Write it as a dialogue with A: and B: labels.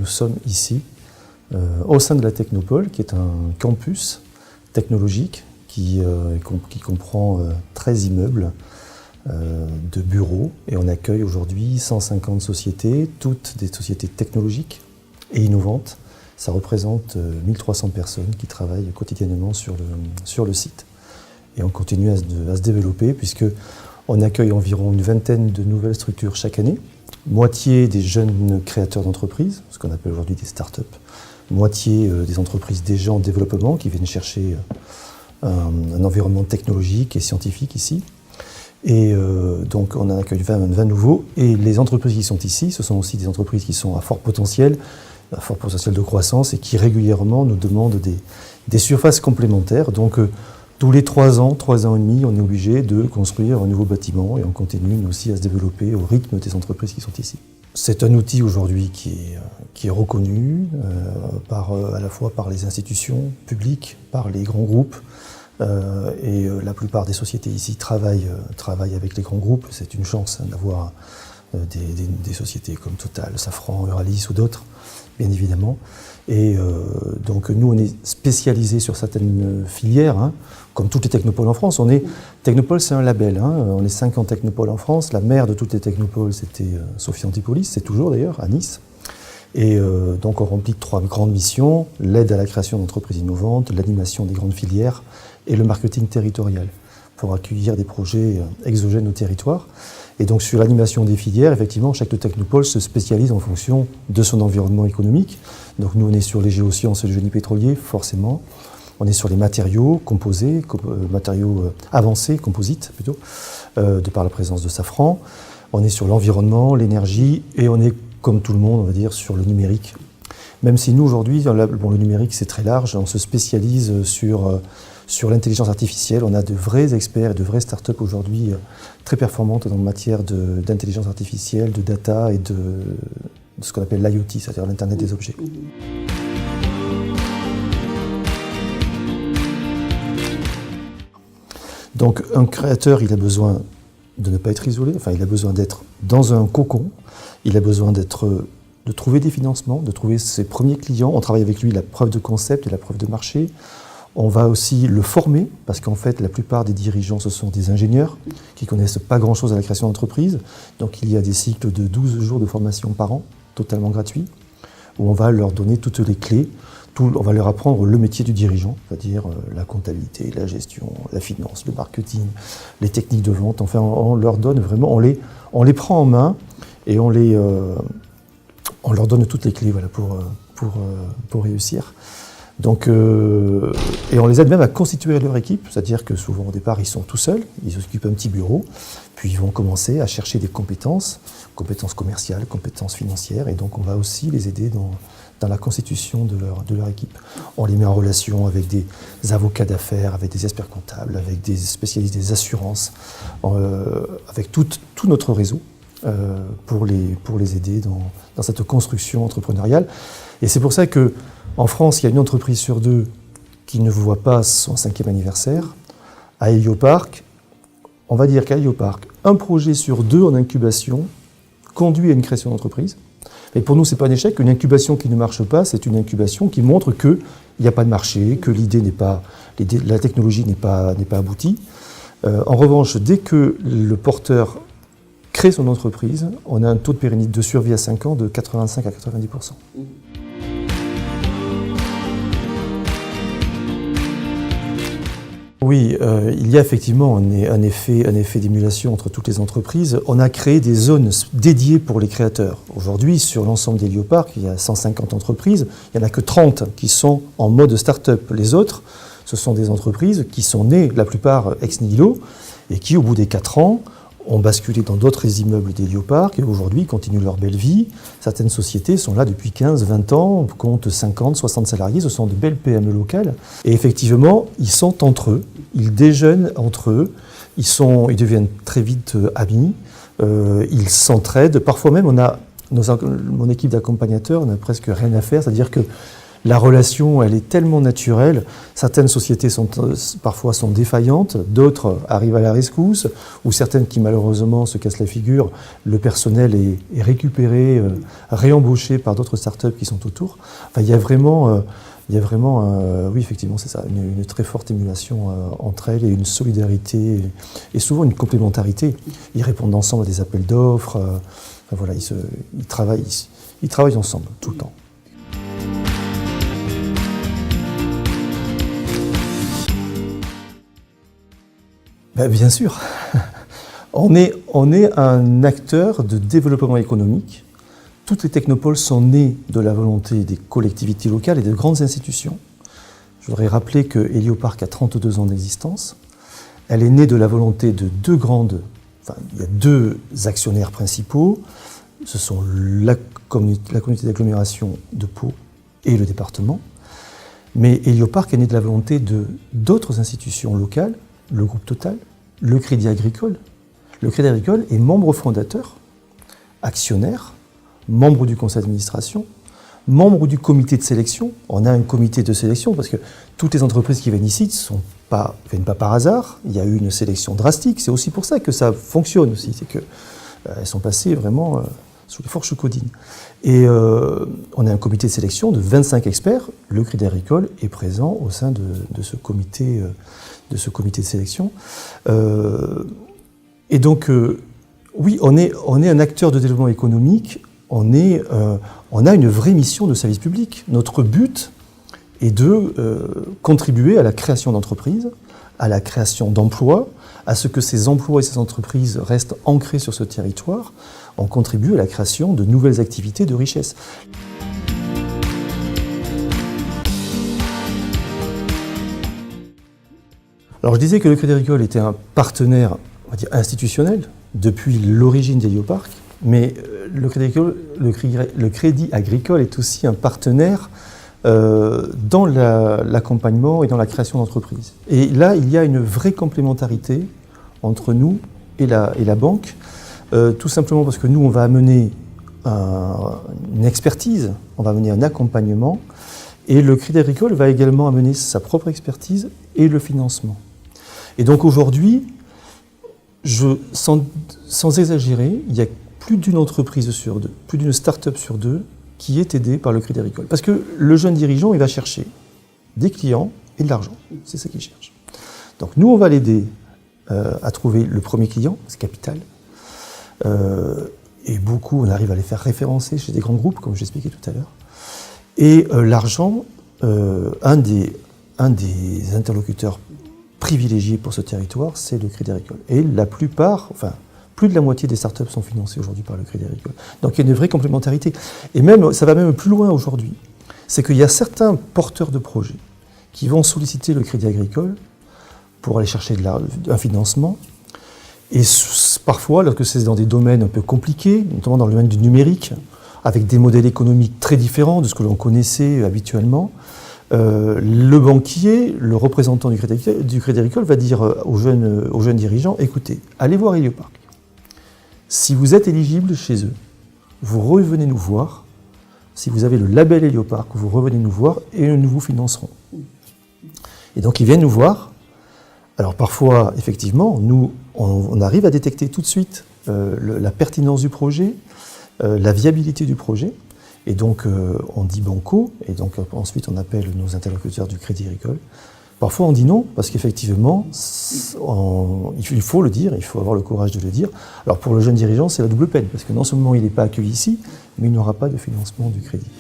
A: nous sommes ici, au sein de la Technopole, qui est un campus technologique qui comprend 13 immeubles de bureaux. Et on accueille aujourd'hui 150 sociétés, toutes des sociétés technologiques et innovantes. Ça représente 1300 personnes qui travaillent quotidiennement sur le site. Et on continue à se développer puisqu'on accueille environ une vingtaine de nouvelles structures chaque année. Moitié des jeunes créateurs d'entreprises, ce qu'on appelle aujourd'hui des startups. Moitié des entreprises déjà en développement qui viennent chercher un environnement technologique et scientifique ici. Et donc on en accueille 20 nouveaux. Et les entreprises qui sont ici, ce sont aussi des entreprises qui sont à fort potentiel de croissance et qui régulièrement nous demandent des surfaces complémentaires. Donc tous les 3 ans et demi, on est obligé de construire un nouveau bâtiment et on continue nous aussi à se développer au rythme des entreprises qui sont ici. C'est un outil aujourd'hui qui est reconnu à la fois par les institutions publiques, par les grands groupes, et la plupart des sociétés ici travaillent avec les grands groupes. C'est une chance d'avoir des sociétés comme Total, Safran, Euralis ou d'autres, bien évidemment. Et donc nous, on est spécialisés sur certaines filières, comme toutes les technopoles en France. Technopole, c'est un label. On est 50 technopoles en France. La mère de toutes les technopoles, c'était Sophia Antipolis, c'est toujours d'ailleurs, à Nice. Et donc on remplit 3 grandes missions, l'aide à la création d'entreprises innovantes, l'animation des grandes filières et le marketing territorial pour accueillir des projets exogènes au territoire. Et donc sur l'animation des filières, effectivement, chaque technopole se spécialise en fonction de son environnement économique. Donc nous, on est sur les géosciences et le génie pétrolier, forcément. On est sur les matériaux composés, matériaux avancés, composites plutôt, de par la présence de Safran. On est sur l'environnement, l'énergie, et on est, comme tout le monde, on va dire, sur le numérique. Même si nous, aujourd'hui, le numérique, c'est très large, on se spécialise sur l'intelligence artificielle. On a de vrais experts et de vraies startups aujourd'hui très performantes en matière d'intelligence artificielle, de data et de ce qu'on appelle l'IoT, c'est-à-dire l'Internet des objets. Donc un créateur, il a besoin de ne pas être isolé, il a besoin d'être dans un cocon, il a besoin de trouver des financements, de trouver ses premiers clients. On travaille avec lui la preuve de concept et la preuve de marché. On va aussi le former, parce qu'en fait, la plupart des dirigeants, ce sont des ingénieurs qui ne connaissent pas grand-chose à la création d'entreprise. Donc il y a des cycles de 12 jours de formation par an, totalement gratuits, où on va leur donner toutes les clés. On va leur apprendre le métier du dirigeant, c'est-à-dire la comptabilité, la gestion, la finance, le marketing, les techniques de vente. Enfin, on leur donne vraiment, on les prend en main et on leur donne toutes les clés pour réussir. Donc, et on les aide même à constituer leur équipe, c'est-à-dire que souvent au départ ils sont tout seuls, ils occupent un petit bureau, puis ils vont commencer à chercher des compétences commerciales, compétences financières, et donc on va aussi les aider dans la constitution de leur équipe. On les met en relation avec des avocats d'affaires, avec des experts comptables, avec des spécialistes des assurances, avec tout notre réseau pour les aider dans cette construction entrepreneuriale. Et c'est pour ça qu'en France, il y a une entreprise sur 2 qui ne voit pas son 5e anniversaire. À Hélioparc, on va dire qu'à Hélioparc, un projet sur 2 en incubation conduit à une création d'entreprise. Et pour nous, ce n'est pas un échec. Une incubation qui ne marche pas, c'est une incubation qui montre qu'il n'y a pas de marché, que la technologie n'est pas aboutie. En revanche, dès que le porteur crée son entreprise, on a un taux de pérennité de survie à 5 ans de 85 à 90%. Oui, il y a effectivement un effet d'émulation entre toutes les entreprises. On a créé des zones dédiées pour les créateurs. Aujourd'hui, sur l'ensemble d'Hélioparc, il y a 150 entreprises, il n'y en a que 30 qui sont en mode start-up. Les autres, ce sont des entreprises qui sont nées, la plupart ex nihilo, et qui, au bout des 4 ans, ont basculé dans d'autres immeubles d'Hélioparc et aujourd'hui continuent leur belle vie. Certaines sociétés sont là depuis 15, 20 ans, comptent 50, 60 salariés, ce sont de belles PME locales. Et effectivement, ils sont entre eux, ils déjeunent entre eux, ils deviennent très vite amis, ils s'entraident. Parfois même, mon équipe d'accompagnateurs, on n'a presque rien à faire, c'est-à-dire que La relation, elle est tellement naturelle. Certaines sociétés parfois sont défaillantes, d'autres arrivent à la rescousse, ou certaines qui malheureusement se cassent la figure. Le personnel est récupéré, réembauché par d'autres startups qui sont autour. Enfin, il y a vraiment, oui, effectivement, c'est ça, une très forte émulation entre elles et une solidarité et souvent une complémentarité. Ils répondent ensemble à des appels d'offres. Enfin, voilà, ils travaillent ensemble tout le temps. Ben, bien sûr, on est un acteur de développement économique. Toutes les technopoles sont nées de la volonté des collectivités locales et des grandes institutions. Je voudrais rappeler que Heliopark a 32 ans d'existence. Elle est née de la volonté de il y a deux actionnaires principaux. Ce sont la communauté d'agglomération de Pau et le département. Mais Heliopark est né de la volonté d'autres institutions locales, le groupe Total, le Crédit Agricole. Le Crédit Agricole est membre fondateur, actionnaire, membre du conseil d'administration, membre du comité de sélection. On a un comité de sélection parce que toutes les entreprises qui viennent ici ne viennent pas par hasard. Il y a eu une sélection drastique. C'est aussi pour ça que ça fonctionne aussi. C'est qu'elles sont passées vraiment sous les fourches codines. Et on a un comité de sélection de 25 experts. Le Crédit Agricole est présent au sein de ce comité de sélection. Et donc, oui, on est un acteur de développement économique. On a une vraie mission de service public. Notre but est de contribuer à la création d'entreprises, à la création d'emplois, à ce que ces emplois et ces entreprises restent ancrés sur ce territoire. On contribue à la création de nouvelles activités de richesse. Alors je disais que le Crédit Agricole était un partenaire, on va dire, institutionnel depuis l'origine d'Heliopark. Mais le Crédit Agricole est aussi un partenaire dans l'accompagnement et dans la création d'entreprises. Et là, il y a une vraie complémentarité entre nous et la banque, tout simplement parce que nous, on va amener une expertise, on va amener un accompagnement, et le Crédit Agricole va également amener sa propre expertise et le financement. Et donc aujourd'hui, sans exagérer, il y a plus d'une entreprise sur deux, plus d'une start-up sur deux qui est aidée par le Crédit Agricole. Parce que le jeune dirigeant, il va chercher des clients et de l'argent. C'est ça qu'il cherche. Donc nous, on va l'aider à trouver le premier client, c'est capital. Et beaucoup, on arrive à les faire référencer chez des grands groupes, comme j'expliquais tout à l'heure. Et l'argent, un des interlocuteurs privilégiés pour ce territoire, c'est le Crédit Agricole. Et la plupart, enfin, plus de la moitié des startups sont financées aujourd'hui par le Crédit Agricole. Donc il y a une vraie complémentarité. Et même, ça va même plus loin aujourd'hui. C'est qu'il y a certains porteurs de projets qui vont solliciter le Crédit Agricole pour aller chercher un financement. Et parfois, lorsque c'est dans des domaines un peu compliqués, notamment dans le domaine du numérique, avec des modèles économiques très différents de ce que l'on connaissait habituellement, le banquier, le représentant du Crédit Agricole va dire aux jeunes dirigeants, écoutez, allez voir Heliopark. Si vous êtes éligible chez eux, vous revenez nous voir. Si vous avez le label Heliopark, vous revenez nous voir et nous vous financerons. Et donc ils viennent nous voir. Alors parfois, effectivement, nous, on arrive à détecter tout de suite la pertinence du projet, la viabilité du projet. Et donc on dit banco, et donc ensuite on appelle nos interlocuteurs du Crédit Agricole. Parfois on dit non, parce qu'effectivement, il faut le dire, il faut avoir le courage de le dire. Alors pour le jeune dirigeant, c'est la double peine, parce que non seulement il n'est pas accueilli ici, mais il n'aura pas de financement du crédit.